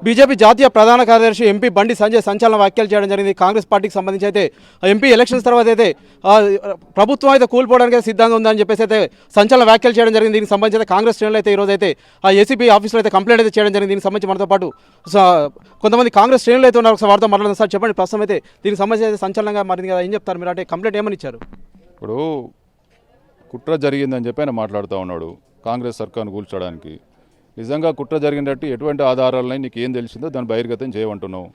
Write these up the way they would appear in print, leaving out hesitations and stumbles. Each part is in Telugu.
బీజేపీ జాతీయ ప్రధాన కార్యదర్శి ఎంపీ బండి సంజయ్ సంచలన వ్యాఖ్యలు చేయడం జరిగింది. కాంగ్రెస్ పార్టీకి సంబంధించి అయితే ఎంపీ ఎలక్షన్స్ తర్వాత అయితే ప్రభుత్వం అయితే కూలిపోవడానికి సిద్ధంగా ఉందని చెప్పేసి అయితే సంచలన వ్యాఖ్యలు చేయడం జరిగింది. దీనికి సంబంధించి అయితే కాంగ్రెస్ శ్రేణులు అయితే ఈరోజు అయితే ఏసీబీ ఆఫీస్లో అయితే కంప్లైంట్ అయితే చేయడం జరిగింది. దీనికి సంబంధించి మనతో పాటు కొంతమంది కాంగ్రెస్ శ్రేణులు అయితే ఉన్నారు. ఒకసారి వారితో మాట్లాడదాం. సార్ చెప్పండి, ప్రస్తుతం అయితే దీనికి సంబంధించి అయితే సంచలనంగా మారింది కదా, ఏం చెప్తారు మీరు? అంటే కంప్లైంట్ ఏమని ఇచ్చారు? ఇప్పుడు కుట్ర జరిగిందని చెప్పి ఆయన మాట్లాడుతూ ఉన్నాడు కాంగ్రెస్ సర్కార్ను కూల్చడానికి. నిజంగా కుట్ర జరిగినట్టు ఎటువంటి ఆధారాలని నీకు ఏం తెలిసిందో దాన్ని బహిర్గతం చేయమంటున్నావు.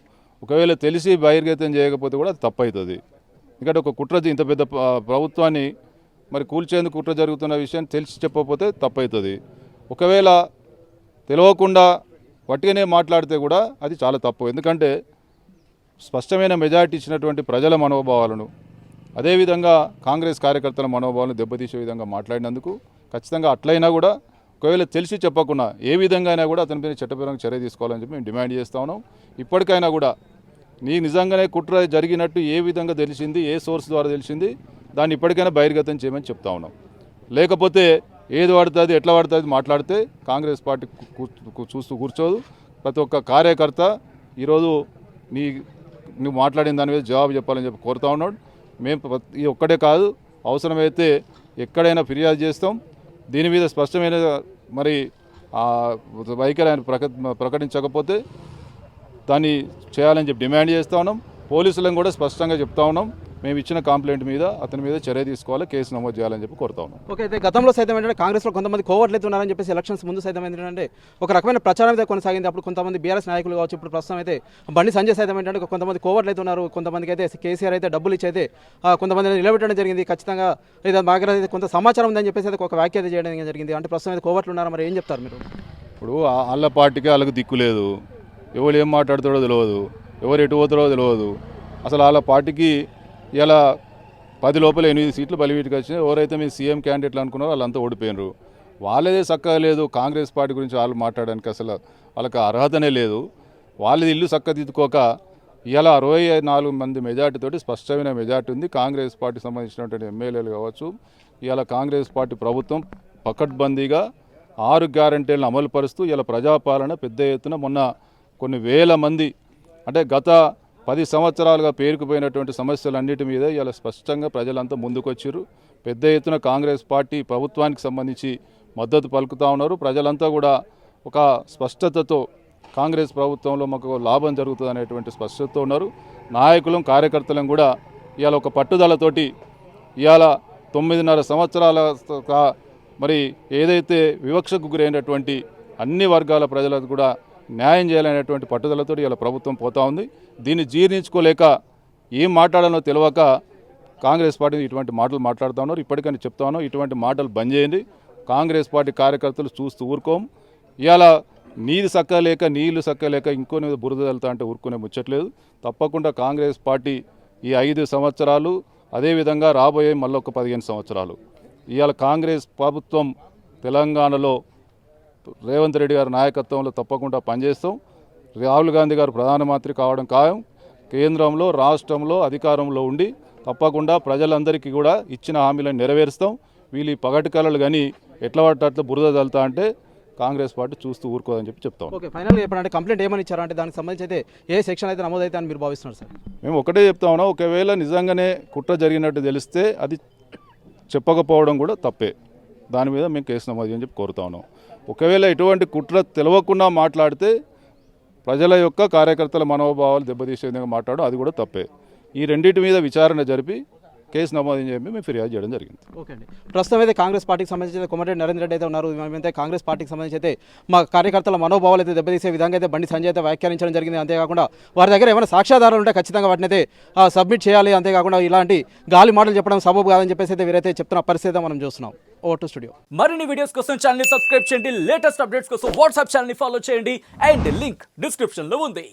ఒకవేళ తెలిసి బహిర్గతం చేయకపోతే కూడా అది తప్పవుతుంది. ఎందుకంటే ఒక కుట్ర ఇంత పెద్ద ప్రభుత్వాన్ని మరి కూల్చేందుకు కుట్ర జరుగుతున్న విషయం తెలిసి చెప్పకపోతే తప్పవుతుంది. ఒకవేళ తెలియకుండా వట్టిగానే మాట్లాడితే కూడా అది చాలా తప్పు. ఎందుకంటే స్పష్టమైన మెజారిటీ ఇచ్చినటువంటి ప్రజల మనోభావాలను, అదేవిధంగా కాంగ్రెస్ కార్యకర్తల మనోభావాలను దెబ్బతీసే విధంగా మాట్లాడినందుకు ఖచ్చితంగా అట్లయినా కూడా ఒకవేళ తెలిసి చెప్పకుండా ఏ విధంగా అయినా కూడా అతని మీద చట్టపరంగా చర్య తీసుకోవాలని చెప్పి మేము డిమాండ్ చేస్తూ ఉన్నాం. ఇప్పటికైనా కూడా నీ నిజంగానే కుట్ర జరిగినట్టు ఏ విధంగా తెలిసింది, ఏ సోర్స్ ద్వారా తెలిసింది, దాన్ని ఇప్పటికైనా బహిర్గతం చేయమని చెప్తా ఉన్నాం. లేకపోతే ఏది పడుతుంది ఎట్లా పడుతుంది మాట్లాడితే కాంగ్రెస్ పార్టీ చూస్తూ కూర్చోదు. ప్రతి ఒక్క కార్యకర్త ఈరోజు నువ్వు మాట్లాడిన దాని మీద జవాబు చెప్పాలని చెప్పి కోరుతా ఉన్నాడు. మేము ఈ ఒక్కటే కాదు, అవసరమైతే ఎక్కడైనా ఫిర్యాదు చేస్తాం. దీని మీద స్పష్టమైన మరి వైఖరి ఆయన ప్రకటించకపోతే దాన్ని చేయాలని చెప్పి డిమాండ్ చేస్తూ ఉన్నాం. పోలీసులను కూడా స్పష్టంగా చెప్తా ఉన్నాం, మేము ఇచ్చిన కంప్లైంట్ మీద అతని మీద చర్య తీసుకోవాలి, కేసు నమోదు చేయాలని చెప్పి కోరుతా ఉన్నాం. ఓకే, అయితే గతంలో సైతం ఏంటంటే కాంగ్రెస్లో కొంతమంది కోవర్ట్లు అయితే ఉన్నారని చెప్పేసి ఎలక్షన్స్ ముందు సైతం ఏంటంటే ఒక రకమైన ప్రచారం అయితే కొనసాగింది. అప్పుడు కొంతమంది బీఆర్ఎస్ నాయకులు కావచ్చు, ఇప్పుడు ప్రస్తుతం అయితే బండి సంజయ్ సైతం ఏంటంటే కొంతమంది కోవర్ట్లు అయితే ఉన్నారు. కొంతమందికి అయితే కేసీఆర్ అయితే డబ్బులు ఇచ్చి అయితే కొంతమందిని నిలబెట్టడం జరిగింది. ఖచ్చితంగా ఇది మా దగ్గర అయితే కొంత సమాచారం ఉందని చెప్పేసి అయితే ఒక వ్యాఖ్య చేయడం జరిగింది. అంటే ప్రస్తుతం అయితే కోవర్ట్లు ఉన్నారా, మరి ఏం చెప్తారు మీరు? ఇప్పుడు వాళ్ళ పార్టీకి వాళ్ళకి దిక్కు లేదు, ఎవరు ఏం మాట్లాడుతాడో తెలియదు, ఎవరు ఎటు పోతారో తెలియదు. అసలు వాళ్ళ పార్టీకి ఇలా 10 లోపల 8 సీట్లు బలివీటికి వచ్చినాయి. ఎవరైతే మీరు సీఎం క్యాండిడేట్లు అనుకున్నారో వాళ్ళంతా ఓడిపోయినారు. వాళ్ళదే చక్కగా లేదు, కాంగ్రెస్ పార్టీ గురించి వాళ్ళు మాట్లాడడానికి అసలు వాళ్ళకి అర్హతనే లేదు. వాళ్ళది ఇల్లు చక్కదిద్దుకోక ఇలా 64 మంది మెజార్టీతోటి స్పష్టమైన మెజార్టీ ఉంది. కాంగ్రెస్ పార్టీకి సంబంధించినటువంటి ఎమ్మెల్యేలు కావచ్చు, ఇలా కాంగ్రెస్ పార్టీ ప్రభుత్వం పకడ్బందీగా 6 గ్యారంటీలను అమలు పరుస్తూ ఇలా ప్రజాపాలన పెద్ద ఎత్తున మొన్న కొన్ని వేల మంది, అంటే గత 10 సంవత్సరాలుగా పేరుకుపోయినటువంటి సమస్యలన్నిటి మీద ఇలా స్పష్టంగా ప్రజలంతా ముందుకొచ్చారు. పెద్ద ఎత్తున కాంగ్రెస్ పార్టీ ప్రభుత్వానికి సంబంధించి మద్దతు పలుకుతూ ఉన్నారు. ప్రజలంతా కూడా ఒక స్పష్టతతో కాంగ్రెస్ ప్రభుత్వంలో మాకు లాభం జరుగుతుంది అనేటువంటి స్పష్టతతో ఉన్నారు. నాయకులం కార్యకర్తలం కూడా ఇవాళ ఒక పట్టుదలతోటి ఇవాళ 9.5 సంవత్సరాల మరి ఏదైతే వివక్షకు గురైనటువంటి అన్ని వర్గాల ప్రజలకు కూడా న్యాయం చేయాలనేటువంటి పట్టుదలతో ఇలా ప్రభుత్వం పోతా ఉంది. దీన్ని జీర్ణించుకోలేక ఏం మాట్లాడాలో తెలియక కాంగ్రెస్ పార్టీ ఇటువంటి మాటలు మాట్లాడుతూ ఉన్నారు. ఇప్పటికైనా చెప్తా ఉన్నాం, ఇటువంటి మాటలు బంద్ చేయండి. కాంగ్రెస్ పార్టీ కార్యకర్తలు చూస్తూ ఊరుకోం. ఇవాళ నీరు సక్కలేక నీళ్లు సక్కలేక ఇంకొని మీద బురద వెళ్తా అంటే ఊరుకునే ముచ్చట్లేదు. తప్పకుండా కాంగ్రెస్ పార్టీ ఈ 5 సంవత్సరాలు, అదేవిధంగా రాబోయే మళ్ళొక 15 సంవత్సరాలు ఇవాళ కాంగ్రెస్ ప్రభుత్వం తెలంగాణలో రేవంత్ రెడ్డి గారి నాయకత్వంలో తప్పకుండా పనిచేస్తాం. రాహుల్ గాంధీ గారు ప్రధానమంత్రి కావడం ఖాయం. కేంద్రంలో రాష్ట్రంలో అధికారంలో ఉండి తప్పకుండా ప్రజలందరికీ కూడా ఇచ్చిన హామీలను నెరవేరుస్తాం. వీళ్ళు పగటి కళలు కానీ ఎట్లా పడితే అట్లా బురద తల్లుతా అంటే కాంగ్రెస్ పార్టీ చూస్తూ ఊరుకోదని చెప్పి చెప్తాం. ఓకే, ఫైనల్గా చెప్పండి, కంప్లైంట్ ఏమని ఇచ్చారు? అంటే దానికి సంబంధించి అయితే ఏ సెక్షన్ అయితే నమోదైతే అని మీరు భావిస్తున్నారు సార్? మేము ఒకటే చెప్తా ఉన్నాం, ఒకవేళ నిజంగానే కుట్ర జరిగినట్టు తెలిస్తే అది చెప్పకపోవడం కూడా తప్పే. దాని మీద మేము కేసు నమోదు అని చెప్పి కోరుతా ఉన్నాం. ఒకవేళ ఎటువంటి కుట్ర తెలవకుండా మాట్లాడితే ప్రజల యొక్క కార్యకర్తల మనోభావాలు దెబ్బతీసే విధంగా మాట్లాడడం అది కూడా తప్పే. ఈ రెండింటి మీద విచారణ జరిపి కేసు నమోదు చెప్పి మేము ఫిర్యాదు చేయడం జరిగింది. ఓకే అండి, ప్రస్తుతం అయితే కాంగ్రెస్ పార్టీకి సంబంధించి కోమటిరెడ్డి నరేంద్ర రెడ్డి అయితే ఉన్నారు. మేమైతే కాంగ్రెస్ పార్టీకి సంబంధించి అయితే మా కార్యకర్తల మనోభావాలు అయితే దెబ్బతీసే విధంగా అయితే బండి సంజయ్ అయితే వ్యాఖ్యానించడం జరిగింది. అంతేకాకుండా వారి దగ్గర ఏమైనా సాక్ష్యాధారాలు ఉంటే ఖచ్చితంగా వాటిని అయితే సబ్మిట్ చేయాలి. అంతేకాకుండా ఇలాంటి గాలి మాటలు చెప్పడం సబబు కాదని చెప్పేసి అయితే వీరైతే చెప్తున్న పరిస్థితి మనం చూస్తున్నాం. Over to studio. మరిన్ని వీడియోస్ కోసం ఛానల్ ని సబ్స్క్రైబ్ చేయండి, లేటెస్ట్ అప్డేట్స్ కోసం వాట్సాప్ ఛానల్ ని ఫాలో చేయండి అండ్ లింక్ డిస్క్రిప్షన్ లో ఉంది.